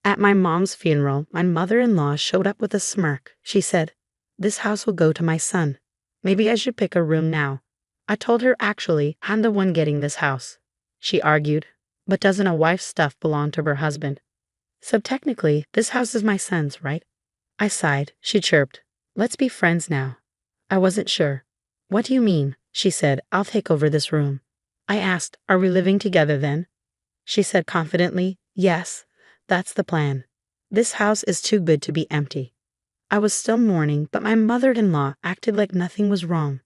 At my mom's funeral, my mother-in-law showed up with a smirk. She said, "This house will go to my son. Maybe I should pick a room now." I told her actually, I'm the one getting this house. She argued, but doesn't a wife's stuff belong to her husband? So technically, this house is my son's, right? I sighed. She chirped, "Let's be friends now." I wasn't sure. "What do you mean?" She said, "I'll take over this room." I asked, "Are we living together then?" She said confidently, "Yes, that's the plan. This house is too good to be empty." I was still mourning, but my mother-in-law acted like nothing was wrong.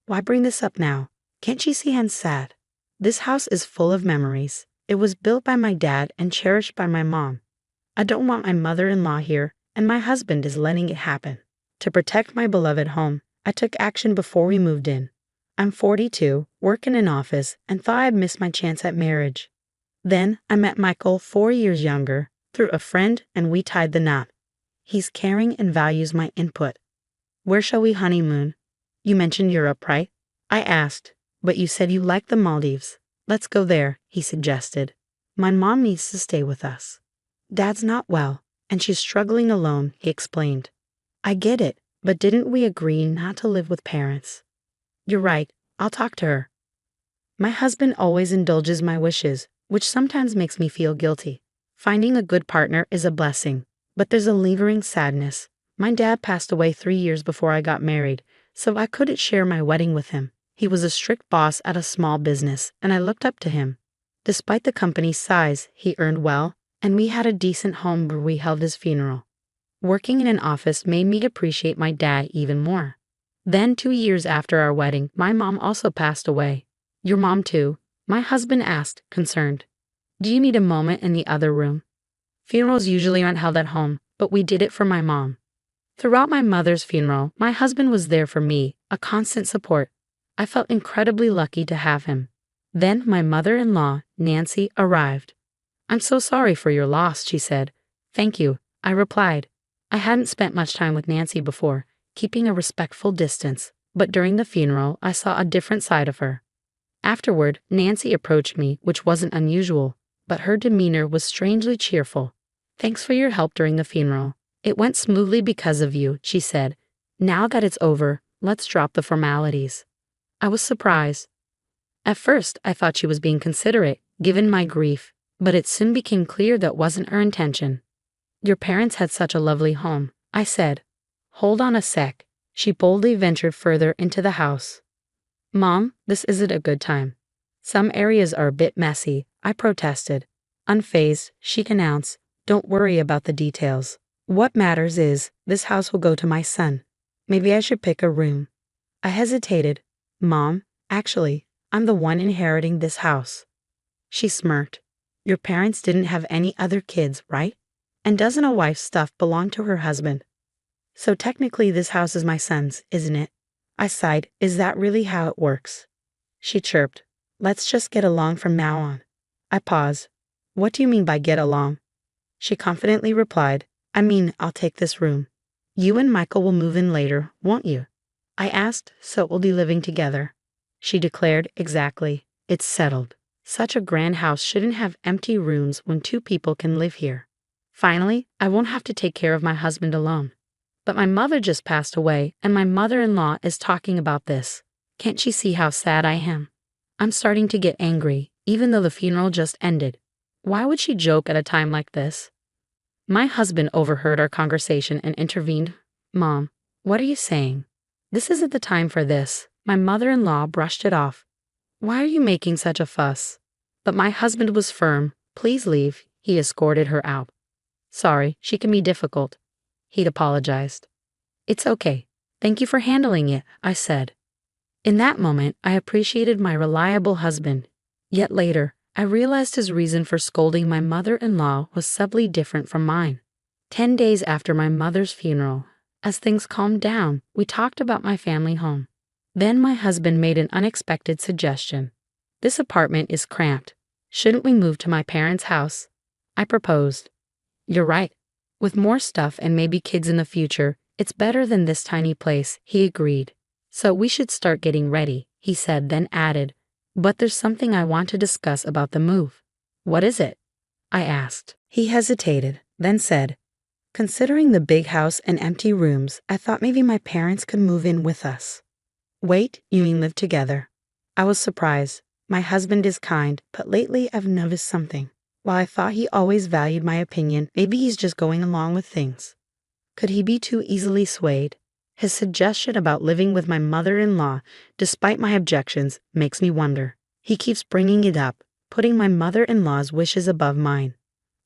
"Why bring this up now? Can't you see I'm sad? This house is full of memories. It was built by my dad and cherished by my mom. I don't want my mother-in-law here, and my husband is letting it happen." To protect my beloved home, I took action before we moved in. I'm 42, work in an office, and thought I'd missed my chance at marriage. Then I met Michael, 4 years younger, through a friend, and we tied the knot. He's caring and values my input. "Where shall we honeymoon?" "You mentioned Europe, right?" I asked, "But you said you liked the Maldives." "Let's go there," he suggested. "My mom needs to stay with us. Dad's not well, and she's struggling alone," he explained. "I get it, but didn't we agree not to live with parents?" "You're right, I'll talk to her." My husband always indulges my wishes, which sometimes makes me feel guilty. Finding a good partner is a blessing, but there's a lingering sadness. My dad passed away 3 years before I got married, so I couldn't share my wedding with him. He was a strict boss at a small business, and I looked up to him. Despite the company's size, he earned well, and we had a decent home where we held his funeral. Working in an office made me appreciate my dad even more. Then 2 years after our wedding, my mom also passed away. "Your mom too?" my husband asked, concerned. "Do you need a moment in the other room?" Funerals usually aren't held at home, but we did it for my mom. Throughout my mother's funeral, my husband was there for me, a constant support. I felt incredibly lucky to have him. Then my mother-in-law, Nancy, arrived. "I'm so sorry for your loss," she said. "Thank you," I replied. I hadn't spent much time with Nancy before, keeping a respectful distance, but during the funeral, I saw a different side of her. Afterward, Nancy approached me, which wasn't unusual, but her demeanor was strangely cheerful. "Thanks for your help during the funeral. It went smoothly because of you," she said. "Now that it's over, let's drop the formalities." I was surprised. At first, I thought she was being considerate, given my grief, but it soon became clear that wasn't her intention. "Your parents had such a lovely home," I said. "Hold on a sec." She boldly ventured further into the house. "Mom, this isn't a good time. Some areas are a bit messy," I protested. Unfazed, she announced, "Don't worry about the details. What matters is, this house will go to my son. Maybe I should pick a room." I hesitated. "Mom, actually, I'm the one inheriting this house." She smirked. "Your parents didn't have any other kids, right? And doesn't a wife's stuff belong to her husband? So technically this house is my son's, isn't it?" I sighed. "Is that really how it works?" She chirped. "Let's just get along from now on." I paused. "What do you mean by get along?" She confidently replied, "I mean, I'll take this room. You and Michael will move in later, won't you?" I asked, "So we'll be living together?" She declared, "Exactly. It's settled. Such a grand house shouldn't have empty rooms when 2 people can live here. Finally, I won't have to take care of my husband alone. But my mother just passed away, and my mother-in-law is talking about this. Can't she see how sad I am? I'm starting to get angry, even though the funeral just ended. Why would she joke at a time like this?" My husband overheard our conversation and intervened. "Mom, what are you saying? This isn't the time for this." My mother-in-law brushed it off. "Why are you making such a fuss?" But my husband was firm. "Please leave." He escorted her out. "Sorry, she can be difficult." He'd apologized. "It's okay. Thank you for handling it," I said. In that moment, I appreciated my reliable husband. Yet later, I realized his reason for scolding my mother-in-law was subtly different from mine. 10 days after my mother's funeral, as things calmed down, we talked about my family home. Then my husband made an unexpected suggestion. "This apartment is cramped. Shouldn't we move to my parents' house?" I proposed. "You're right. With more stuff and maybe kids in the future, it's better than this tiny place," he agreed. "So we should start getting ready," he said, then added, "But there's something I want to discuss about the move." "What is it?" I asked. He hesitated. then said, "Considering the big house and empty rooms, I thought maybe my parents could move in with us." "Wait, you mean live together?" I was surprised. My husband is kind, but lately I've noticed something. While I thought he always valued my opinion, maybe he's just going along with things. Could he be too easily swayed? His suggestion about living with my mother-in-law, despite my objections, makes me wonder. He keeps bringing it up, putting my mother-in-law's wishes above mine.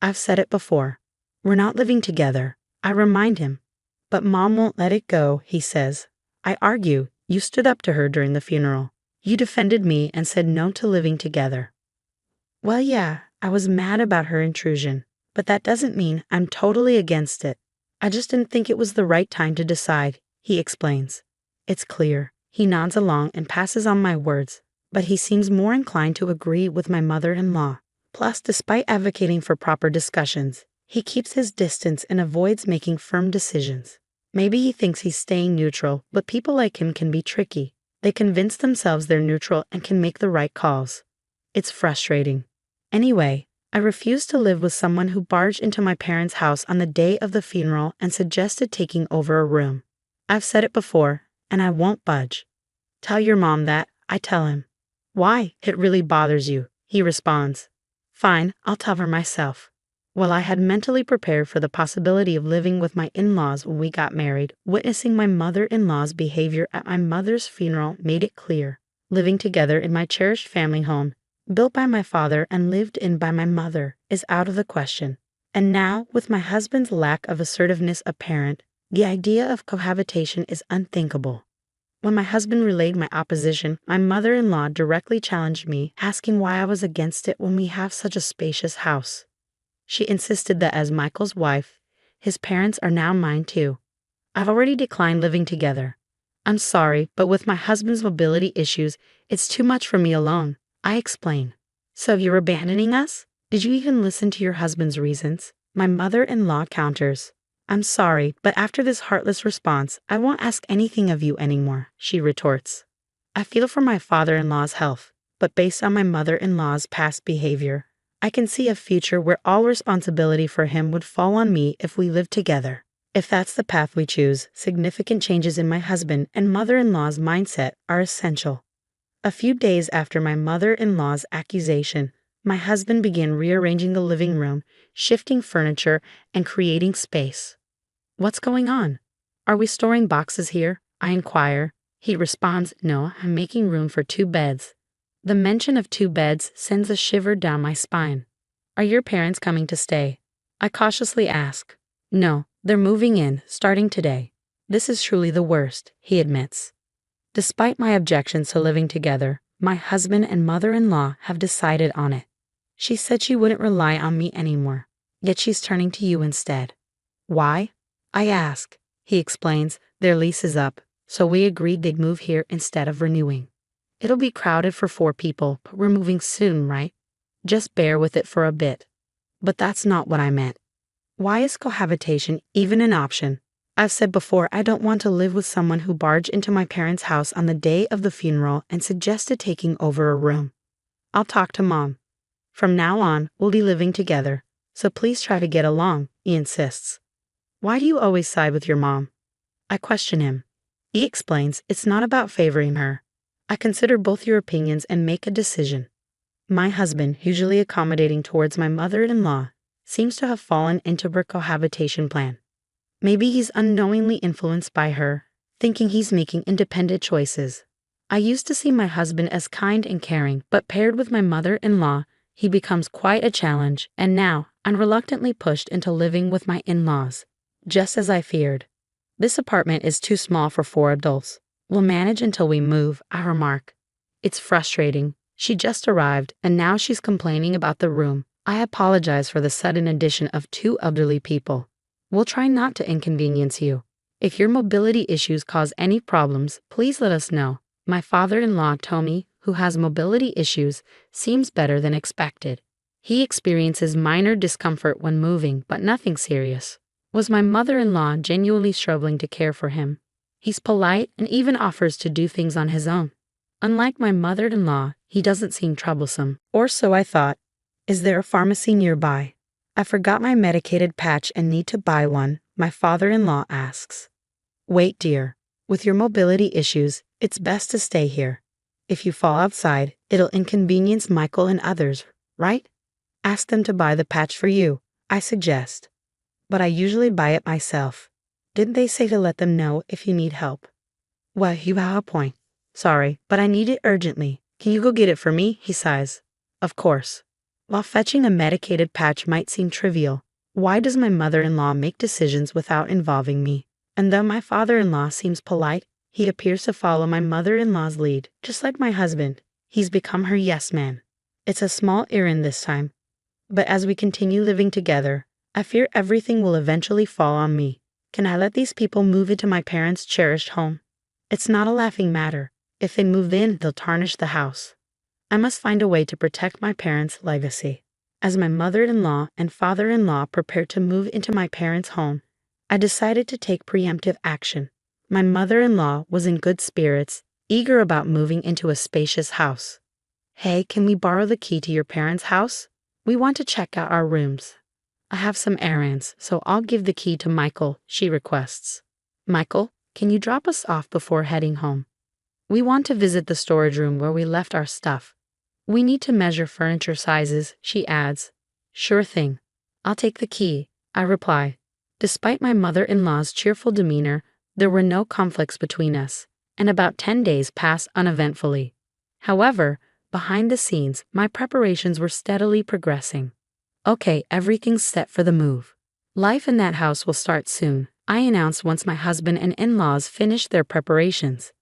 I've said it before. We're not living together. I remind him. But Mom won't let it go, he says. I argue. You stood up to her during the funeral. You defended me and said no to living together. Well, yeah, I was mad about her intrusion, but that doesn't mean I'm totally against it. I just didn't think it was the right time to decide, he explains. It's clear. He nods along and passes on my words, but he seems more inclined to agree with my mother-in-law. Plus, despite advocating for proper discussions, he keeps his distance and avoids making firm decisions. Maybe he thinks he's staying neutral, but people like him can be tricky. They convince themselves they're neutral and can make the right calls. It's frustrating. Anyway, I refused to live with someone who barged into my parents' house on the day of the funeral and suggested taking over a room. I've said it before, and I won't budge. Tell your mom that, I tell him. Why? It really bothers you, he responds. Fine, I'll tell her myself. Well, I had mentally prepared for the possibility of living with my in-laws when we got married. Witnessing my mother-in-law's behavior at my mother's funeral made it clear. Living together in my cherished family home, built by my father and lived in by my mother, is out of the question. And now, with my husband's lack of assertiveness apparent, the idea of cohabitation is unthinkable. When my husband relayed my opposition, my mother-in-law directly challenged me, asking why I was against it when we have such a spacious house. She insisted that as Michael's wife, his parents are now mine too. I've already declined living together. I'm sorry, but with my husband's mobility issues, it's too much for me alone, I explain. So you're abandoning us? Did you even listen to your husband's reasons? My mother-in-law counters. I'm sorry, but after this heartless response, I won't ask anything of you anymore, she retorts. I feel for my father-in-law's health, but based on my mother-in-law's past behavior, I can see a future where all responsibility for him would fall on me if we lived together. If that's the path we choose, significant changes in my husband and mother-in-law's mindset are essential. A few days after my mother-in-law's accusation, my husband began rearranging the living room, shifting furniture, and creating space. What's going on? Are we storing boxes here? I inquire. He responds, no, I'm making room for 2 beds. The mention of 2 beds sends a shiver down my spine. Are your parents coming to stay? I cautiously ask. No, they're moving in, starting today. This is truly the worst, he admits. Despite my objections to living together, my husband and mother-in-law have decided on it. She said she wouldn't rely on me anymore, yet she's turning to you instead. Why? I ask. He explains, their lease is up, so we agreed they'd move here instead of renewing. It'll be crowded for 4 people, but we're moving soon, right? Just bear with it for a bit. But that's not what I meant. Why is cohabitation even an option? I've said before I don't want to live with someone who barged into my parents' house on the day of the funeral and suggested taking over a room. I'll talk to Mom. From now on, we'll be living together, so please try to get along, he insists. Why do you always side with your mom? I question him. He explains it's not about favoring her. I consider both your opinions and make a decision. My husband, usually accommodating towards my mother-in-law, seems to have fallen into her cohabitation plan. Maybe he's unknowingly influenced by her, thinking he's making independent choices. I used to see my husband as kind and caring, but paired with my mother-in-law, he becomes quite a challenge, and now I'm reluctantly pushed into living with my in-laws, just as I feared. This apartment is too small for 4 adults. We'll manage until we move, I remark. It's frustrating. She just arrived, and now she's complaining about the room. I apologize for the sudden addition of 2 elderly people. We'll try not to inconvenience you. If your mobility issues cause any problems, please let us know. My father-in-law, Tommy, who has mobility issues, seems better than expected. He experiences minor discomfort when moving, but nothing serious. Was my mother-in-law genuinely struggling to care for him? He's polite and even offers to do things on his own. Unlike my mother-in-law, he doesn't seem troublesome, or so I thought. Is there a pharmacy nearby? I forgot my medicated patch and need to buy one, my father-in-law asks. Wait, dear. With your mobility issues, it's best to stay here. If you fall outside, it'll inconvenience Michael and others, right? Ask them to buy the patch for you, I suggest. But I usually buy it myself. Didn't they say to let them know if you need help? Well, you have a point. Sorry, but I need it urgently. Can you go get it for me? He sighs. Of course. While fetching a medicated patch might seem trivial, why does my mother-in-law make decisions without involving me? And though my father-in-law seems polite, he appears to follow my mother-in-law's lead, just like my husband. He's become her yes man. It's a small errand this time. But as we continue living together, I fear everything will eventually fall on me. Can I let these people move into my parents' cherished home? It's not a laughing matter. If they move in, they'll tarnish the house. I must find a way to protect my parents' legacy. As my mother-in-law and father-in-law prepared to move into my parents' home, I decided to take preemptive action. My mother-in-law was in good spirits, eager about moving into a spacious house. Hey, can we borrow the key to your parents' house? We want to check out our rooms. I have some errands, so I'll give the key to Michael, she requests. Michael, can you drop us off before heading home? We want to visit the storage room where we left our stuff. We need to measure furniture sizes, she adds. Sure thing. I'll take the key, I reply. Despite my mother-in-law's cheerful demeanor, there were no conflicts between us, and about 10 days passed uneventfully. However, behind the scenes, my preparations were steadily progressing. Okay, everything's set for the move. Life in that house will start soon, I announced once my husband and in-laws finished their preparations.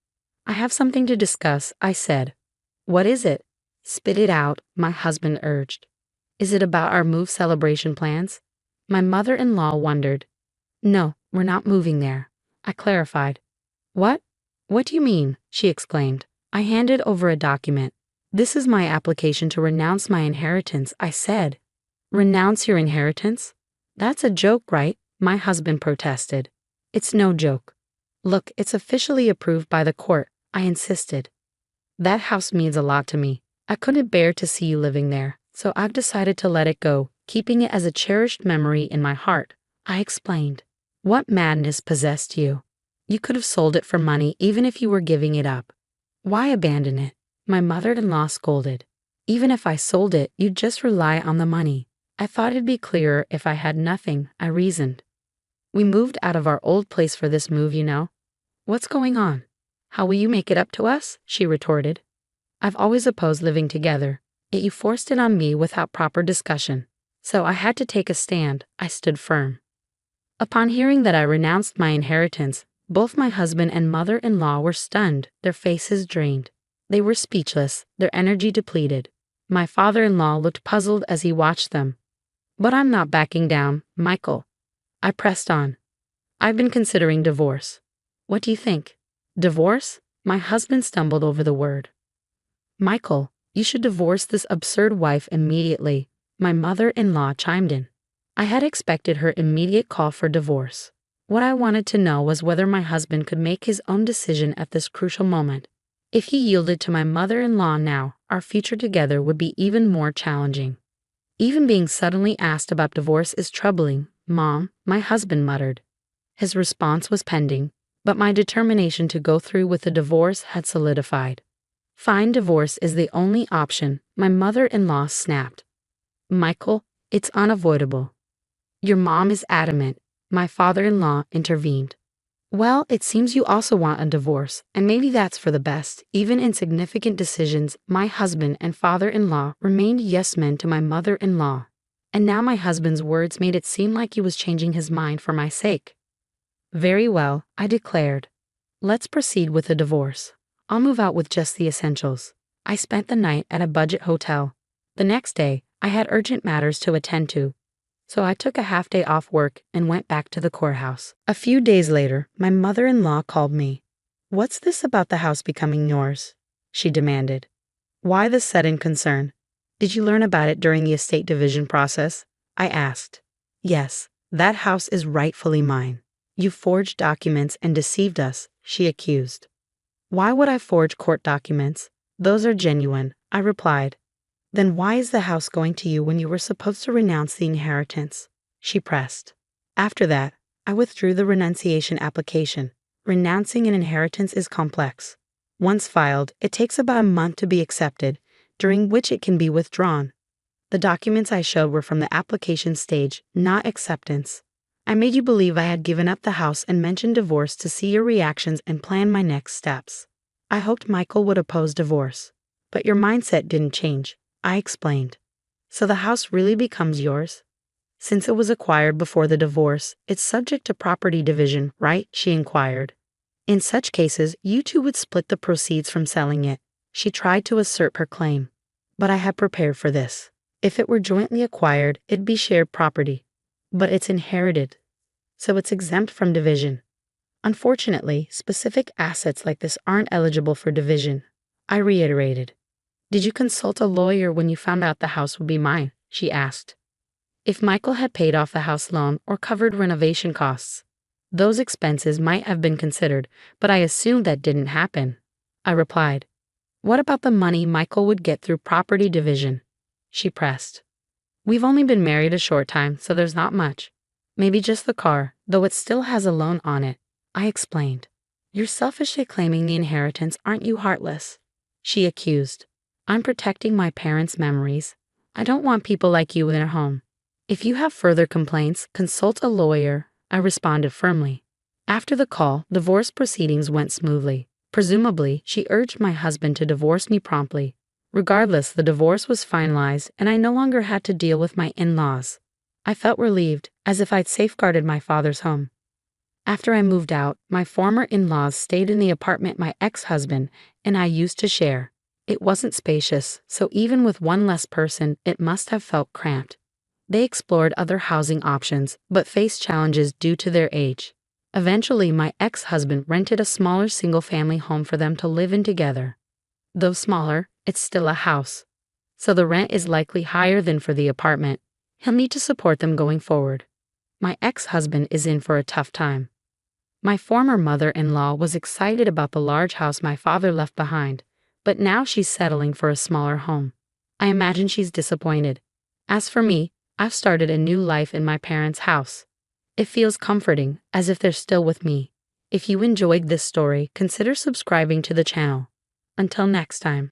I have something to discuss, I said. What is it? Spit it out, my husband urged. Is it about our move celebration plans? My mother-in-law wondered. No, we're not moving there, I clarified. What? What do you mean? She exclaimed. I handed over a document. This is my application to renounce my inheritance, I said. Renounce your inheritance? That's a joke, right? My husband protested. It's no joke. Look, it's officially approved by the court, I insisted. That house means a lot to me. I couldn't bear to see you living there, so I've decided to let it go, keeping it as a cherished memory in my heart, I explained. What madness possessed you? You could have sold it for money even if you were giving it up. Why abandon it? My mother-in-law scolded. Even if I sold it, you'd just rely on the money. I thought it'd be clearer if I had nothing, I reasoned. We moved out of our old place for this move, you know. What's going on? How will you make it up to us? She retorted. I've always opposed living together, yet you forced it on me without proper discussion. So I had to take a stand. I stood firm. Upon hearing that I renounced my inheritance, both my husband and mother-in-law were stunned, their faces drained. They were speechless, their energy depleted. My father-in-law looked puzzled as he watched them. But I'm not backing down, Michael. I pressed on. I've been considering divorce. What do you think? Divorce? My husband stumbled over the word. Michael, you should divorce this absurd wife immediately, my mother-in-law chimed in. I had expected her immediate call for divorce. What I wanted to know was whether my husband could make his own decision at this crucial moment. If he yielded to my mother-in-law now, our future together would be even more challenging. Even being suddenly asked about divorce is troubling, Mom, my husband muttered. His response was pending, but my determination to go through with the divorce had solidified. Fine, divorce is the only option, my mother-in-law snapped. Michael, it's unavoidable. Your mom is adamant, my father-in-law intervened. Well, it seems you also want a divorce, and maybe that's for the best. Even in significant decisions, my husband and father-in-law remained yes-men to my mother-in-law. And now my husband's words made it seem like he was changing his mind for my sake. Very well, I declared. Let's proceed with the divorce. I'll move out with just the essentials. I spent the night at a budget hotel. The next day, I had urgent matters to attend to, so I took a half-day off work and went back to the courthouse. A few days later, my mother-in-law called me. What's this about the house becoming yours? She demanded. Why this sudden concern? Did you learn about it during the estate division process? I asked. Yes, that house is rightfully mine. You forged documents and deceived us, she accused. Why would I forge court documents? Those are genuine, I replied. Then why is the house going to you when you were supposed to renounce the inheritance? She pressed. After that, I withdrew the renunciation application. Renouncing an inheritance is complex. Once filed, it takes about a month to be accepted, during which it can be withdrawn. The documents I showed were from the application stage, not acceptance. I made you believe I had given up the house and mentioned divorce to see your reactions and plan my next steps. I hoped Michael would oppose divorce. But your mindset didn't change, I explained. So the house really becomes yours? Since it was acquired before the divorce, it's subject to property division, right? She inquired. In such cases, you two would split the proceeds from selling it. She tried to assert her claim. But I had prepared for this. If it were jointly acquired, it'd be shared property. But it's inherited, so it's exempt from division. Unfortunately, specific assets like this aren't eligible for division. I reiterated. Did you consult a lawyer when you found out the house would be mine? She asked. If Michael had paid off the house loan or covered renovation costs, those expenses might have been considered, but I assumed that didn't happen. I replied. What about the money Michael would get through property division? She pressed. We've only been married a short time, so there's not much. Maybe just the car, though it still has a loan on it. I explained. You're selfishly claiming the inheritance, aren't you, heartless? She accused. I'm protecting my parents' memories. I don't want people like you in their home. If you have further complaints, consult a lawyer, I responded firmly. After the call, divorce proceedings went smoothly. Presumably, she urged my husband to divorce me promptly. Regardless, the divorce was finalized, and I no longer had to deal with my in-laws. I felt relieved, as if I'd safeguarded my father's home. After I moved out, my former in-laws stayed in the apartment my ex-husband and I used to share. It wasn't spacious, so even with one less person, it must have felt cramped. They explored other housing options, but faced challenges due to their age. Eventually, my ex-husband rented a smaller single-family home for them to live in together. Though smaller, it's still a house, so the rent is likely higher than for the apartment. He'll need to support them going forward. My ex-husband is in for a tough time. My former mother-in-law was excited about the large house my father left behind, but now she's settling for a smaller home. I imagine she's disappointed. As for me, I've started a new life in my parents' house. It feels comforting, as if they're still with me. If you enjoyed this story, consider subscribing to the channel. Until next time.